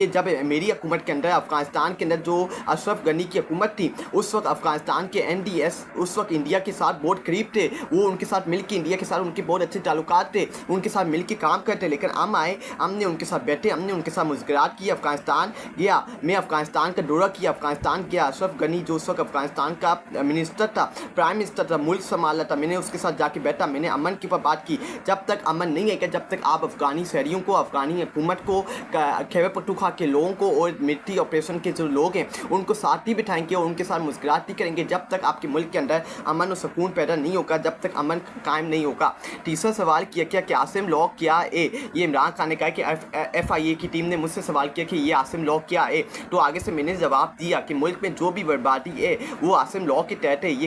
जब मेरी हुकूमत के अंदर अफ़गानिस्तान के अंदर जो अशरफ गनी की हुकूमत थी, उस वक्त अफ़गानिस्तान के NDS उस वक्त इंडिया के साथ बहुत करीब थे, वो उनके साथ मिल के इंडिया के साथ उनके बहुत अच्छे ताल्लुकात थे, उनके साथ मिल के काम करते। लेकिन हम आए, हमने उनके साथ बैठे, हमने उनके साथ मुज़ाकरात किए। अफ़गानिस्तान गया, मैं अफ़गानिस्तान का दौरा किया, अफ़गानिस्तान गया। अशरफ गनी जो उस वक्त अफ़गानिस्तान का मिनिस्टर था, प्राइम मिनिस्टर था, मुल्क संभाला था, मैंने उसके साथ जाके बैठा, मैंने अमन के ऊपर बात की। जब तक अमन नहीं आएगा, जब तक आप अफ़गानी शहरियों को, अफ़गानी हुकूमत को, खैबर पख्तूनख्वा के लोगों को और मिलिट्री ऑपरेशन के जो लोग हैं उनको साथ ही बिठाएंगे और उनके साथ मुज़ाकरात ही करेंगे, जब तक आपके मुल्क के अंदर अमन और सुकून पैदा नहीं होगा, जब तक अमन कायम नहीं होगा। तीसरा सवाल किया क्या कि आसिम लॉ क्या है, ये इमरान खान ने कहा कि FIA की टीम ने मुझसे सवाल किया कि ये आसिम लॉ क्या है, तो आगे से मैंने जवाब दिया कि मुल्क में जो भी बर्बादी है वो आसिम लॉ के तहत है। ये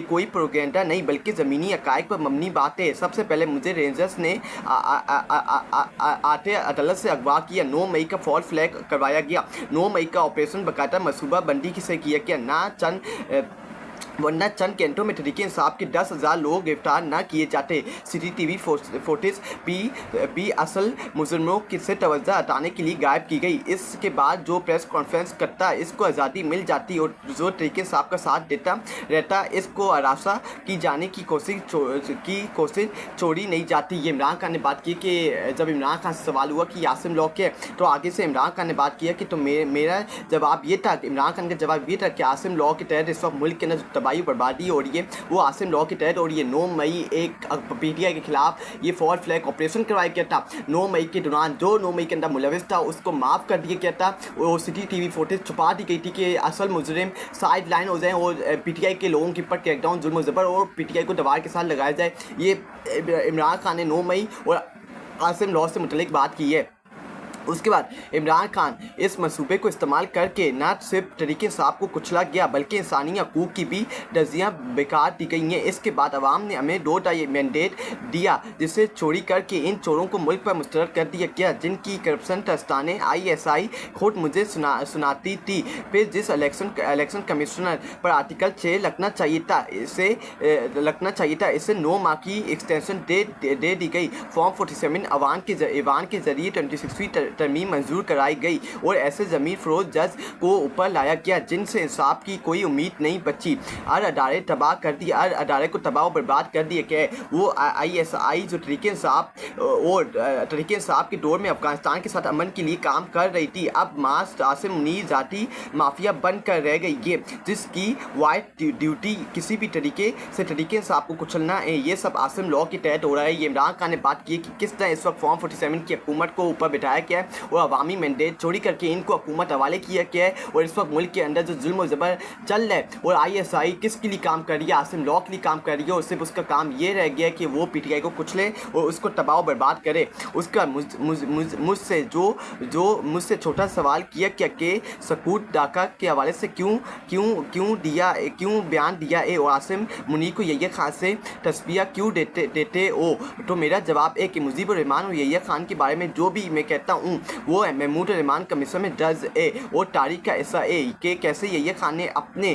कोई प्रोपेगेंडा नहीं बल्कि ज़मीनी हक़ाइक़ पर मबनी बात है। सबसे पहले मुझे रेंजर्स ने आटे अदालत से अगवा किया, 9 मई का फॉल फ्लैग करवाया गया, 9 मई का ऑपरेशन बाकायदा मनसूबा बंदी से किया गया, वरना चंद घंटों में तहरीक इंसाफ के 10,000 लोग गिरफ्तार न किए जाते। CCTV फुटेज भी असल मुजरिमों से तवज्जो हटाने के लिए गायब की गई। इसके बाद जो प्रेस कॉन्फ्रेंस करता इसको आज़ादी मिल जाती और जो तहरीक इंसाफ का साथ देता रहता इसको हरासा की जाने की कोशिश छोड़ी नहीं जाती। ये इमरान खान ने बात की कि जब इमरान खान से सवाल हुआ कि आसिम लॉ के, तो आगे से इमरान खान ने बात किया कि तो मेरा जवाब ये था, इमरान खान का जवाब ये था कि आसिम लॉ के तहत इस वक्त मुल्क के अंदर तबाही बर्बादी हो रही है वो आसिम लॉ के तहत हो रही है। 9 मई एक PTI के खिलाफ ये फॉल फ्लैग ऑपरेशन करवाया गया था। 9 मई के दौरान जो 9 मई के अंदर मुलविस था उसको माफ़ कर दिया गया था और CCTV फुटेज छुपा दी गई थी कि असल मुजरिम साइड लाइन हो जाए और PTI के लोगों के ऊपर क्रैकडाउन, जुल्म ज़बर और PTI को दबाव के साथ लगाया जाए। ये इमरान खान ने 9 मई और आसिम लॉ से मुतल्लिक बात की है। उसके बाद इमरान खान इस मंसूबे को इस्तेमाल करके न सिर्फ तहरीक इंसाफ को कुचला गया बल्कि इंसानी हकूक़ की भी दर्जियाँ बेकार दी गई हैं। इसके बाद अवाम ने हमें 2 मैंडेट दिया जिसे चोरी करके इन चोरों को मुल्क पर मुस्तरद कर दिया गया, जिनकी करप्शन ट्रस्टाने ISI खुद मुझे सुनाती थी। फिर जिस इलेक्शन कमिश्नर पर आर्टिकल 6 लगना चाहिए था इसे 9 माह की एक्सटेंशन दे दी गई। फॉर्म 47 अवान के जरिए 26वीं तरमीम मंजूर कराई गई और ऐसे ज़मीर फरोज जज को ऊपर लाया गया जिनसे इंसाफ की कोई उम्मीद नहीं बची। हर अदारे तबाह कर दिए, हर अदारे को तबाह और बर्बाद कर दिया गया। वो ISI जो तहरीक इंसाफ के दौर में अफ़गानिस्तान के साथ अमन के लिए काम कर रही थी, अब मास्ट आसिम मुनीर ज़ाती माफिया बन कर रह गई है जिसकी वाइट ड्यूटी किसी भी तरीके से तहरीक इंसाफ को कुचलना है। ये सब आसिम लॉ के तहत हो रहा है। ये इमरान खान ने बात की कि किस तरह इस वक्त फॉर्म 47 की हुकूमत को ऊपर बिठाया गया है और अवामी मैंडेट चोरी करके इनको हुकूमत हवाले किया गया है और इस वक्त मुल्क के अंदर जो जुल्म ज़बर चल रहा है और ISI किसके लिए काम कर रही है, आसिम लॉ के लिए काम कर रही है और सिर्फ उसका काम ये रह गया है कि वो PTI को कुचले और उसको तबाह बर्बाद करे। उसका मुझसे छोटा सवाल किया क्या कि सकूत डाका के हवाले से क्यों बयान दिया है और आसिम मुनीर को यहिया खान से तस्बिया क्यों देते हो, तो मेरा जवाब है कि मुजीबुर रहमान और यहिया खान के बारे में जो भी मैं कहता हूँ वो महमूद रहमान कमीशन में दर्ज है और तारीख का ऐसा है कि कैसे यहिया खान ने अपने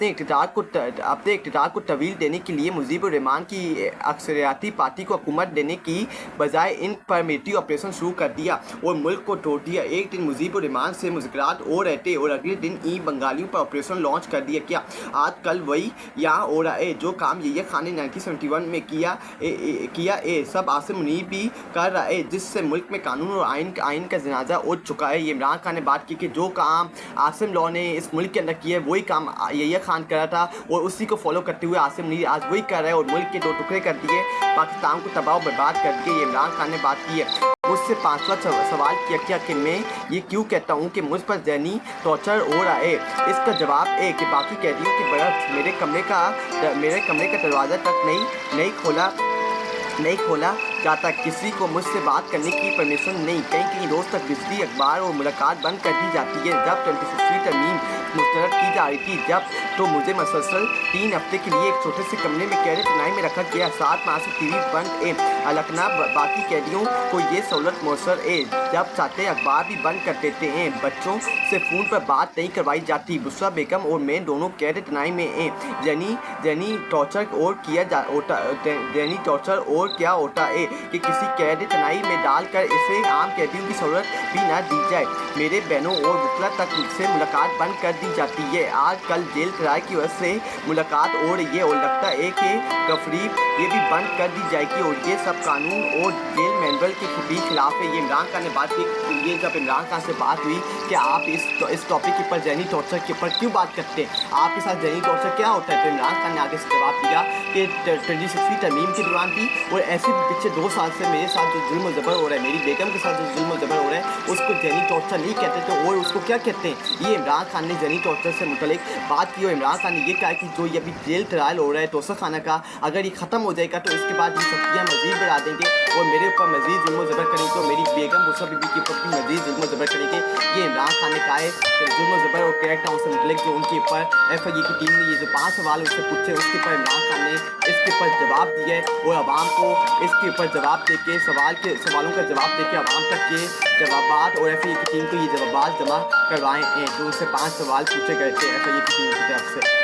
इक़्तिदार को तवील देने के लिए मुजीबुर रहमान की अक्सरियाती पार्टी को हुकूमत देने की बजाय इन पर मिलिट्री ऑपरेशन शुरू कर दिया और मुल्क को तोड़ दिया। एक दिन मुजीबुर रहमान से मुज़ाकरात हो रहे थे और अगले दिन बंगालियों पर ऑपरेशन लॉन्च कर दिया गया। आज कल वही यहाँ हो रहा है जो काम यहिया खान ने 1971 में किया सब आसिम मुनीर भी कर रहा है, जिससे मुल्क में कानून और आइन का जनाजा उठ चुका है। ये इमरान खान ने बात की कि जो काम आसिम लॉ ने इस मुल्क के अंदर किया है वही काम यहिया खान कर रहा था और उसी को फॉलो करते हुए आसिम मुनीर आज वही कर रहा है और मुल्क के 2 टुकड़े कर दिए, पाकिस्तान को तबाह बर्बाद कर दिए। ये इमरान खान ने बात की है। मुझसे 5वां सवाल किया कि मैं ये क्यों कहता हूँ कि मुझ पर ज़हनी टॉर्चर हो रहा है। इसका जवाब है कि बाकी कैदियों की बरक्स मेरे कमरे का दरवाज़ा तक नहीं खोला जाता, किसी को मुझसे बात करने की परमिशन नहीं, कहीं रोज़ तक बिजली, अखबार और मुलाकात बंद कर दी जाती है। जब 26वीं तरमीम मुस्तरद की जा रही थी तो मुझे मसलसल 3 हफ्ते के लिए एक छोटे से कमरे में कैद तनाई में रखा गया। 7 माह से TV बंद है। अलकना बाकी कैदियों को ये सहूलत मौसर है, जब चाहते अखबार भी बंद कर देते हैं। बच्चों से फ़ोन पर बात नहीं करवाई जाती। बुशरा बेगम और मैं दोनों कैद तनाई में हैं। जनी टॉर्चर और क्या होता है कि किसी कैद तनाई में डालकर इसे आम कैदियों की सहूलत भी न दी जाए। मेरे बहनों और वकला तक से मुलाकात बंद कर दी जाती है। आजकल जेल किराए की वजह से मुलाकात हो रही है और लगता है कि तफरीक ये भी बंद कर दी जाएगी और ये सब कानून और जेल मैनुअल के भी खिलाफ है। ये इमरान खान ने बात की। ये जब इमरान खान से बात हुई कि आप इस टॉपिक के ऊपर जहनी टॉर्चर के ऊपर क्यों बात करते हैं, आपके साथ जहनी टॉर्चर क्या होता है, तो इमरान खान ने आगे से जवाब दिया कि 26वीं तरमीम के दौरान भी और ऐसे भी पिछले 2 साल से मेरे साथ जो जुल्म ज़बर हो रहा है, मेरी बेगम के साथ जो जुल्म ज़बर हो रहा है, उसको जहनी टॉर्चर नहीं कहते तो और उसको क्या कहते हैं। ये इमरान खान ने जहनी टॉर्चर से मुतलिक बात की और इमरान खान ने ये कहा कि जो ये अभी जेल ट्रायल हो रहा है तोसा खाना का, अगर ये ख़त्म हो जाएगा तो इसके बाद ये सख्तियाँ मज़ीद बढ़ा देंगे और मेरे ऊपर मज़ीद जुल्म ज़बर करेंगे और मेरी बेगम मुसा बीबी के ऊपर भी मज़ीद जुल्म ज़बर करेंगे। ये इमरान खान ने कहा है कि जुल्म ज़बर और क्रैक डाउन से मुतलिक जो उनके ऊपर FIA की टीम ने ये जो 5 सवाल उससे पूछे, उसके ऊपर इमरान खान ने इसके ऊपर जवाब दिया है और आवाम को इसके ऊपर जवाब दे के सवालों का जवाब दे के आवाम तक ये जवाबात और FIA की टीम को ये जवाबात जमा करवाए हैं जो उससे 5 सवाल पूछे गए थे FIA की टीम की तरफ से।